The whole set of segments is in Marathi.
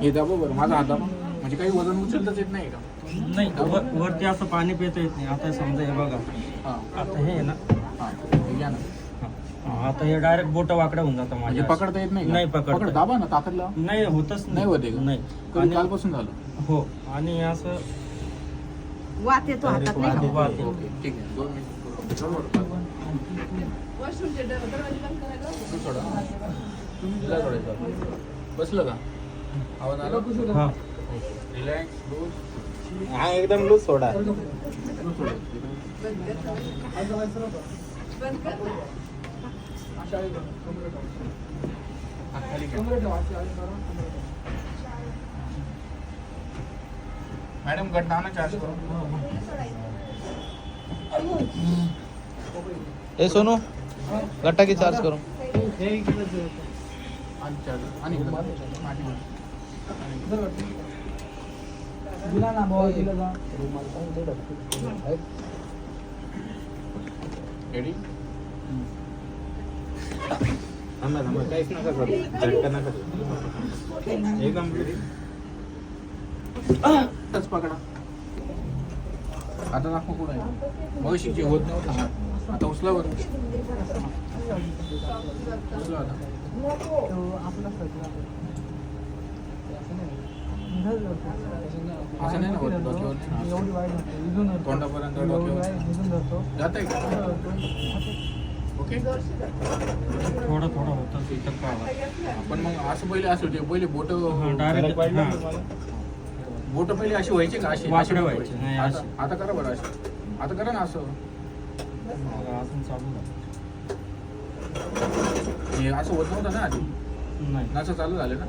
हे दाबा बरं माझा हात दाबा. म्हणजे काही वजन उचलताच येत नाही का? नाही वरती असं पाणी पिता येत नाही. आता समजा हे बघा, हां आता हे आहे ना, हां हे घ्या ना. आता हे डायरेक्ट बोट वाकडं होऊन जातं म्हणजे माझ्या. पकडता येत नाही का? नाही पकडता. पकड दाबा ना ताकद लावा. नाही होतच नाही होते का? नाही. कधी आणि कालपासून झालं? हो, आणि असं वात येतो हातात नाही का? वात येतो. ओके ठीक आहे 2 मिनिट बरोबर. तू सोडा. तिला सोडायचं. बसलं का? आवाज आला? हा. Relax loose. हा एकदम लूज सोडा. मॅडम गड्डाना चार्ज करो. ए सोनू गट्टा की चार्ज करो. आणि चार्ज आणि रेडी. थांबा थांबा काहीच नका करू. झटका नका देऊ. एकदम टच पकडा. आता दाखव कुठं आहे. मग शिकचे होत नव्हतं. आता उचला बरं. उचला आता. असं नाही ना होत डोक्यावर. तोंडापर्यंत डोक्यावर जात आहे का? ओके. थोडं थोडं होतं इथं का आवाज. पण मग असं पहिले असं होते. पहिले बोट डायरेक्ट बोट पहिले अशी व्हायची का? अशी वाकडे व्हायचे. नाही, आता अशी. आता करा बरं अशी. आता करा ना असं. अजून चालू झालं. हे असं होत नव्हतं ना आधी. नाही. नसं चालू झालं ना.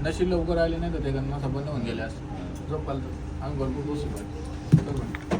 नशीब लवकर आले नाही तर ते नसा बंद होऊन गेले असं. झोप पालतं आम्ही भरपूर गोष्टी पाहिजे.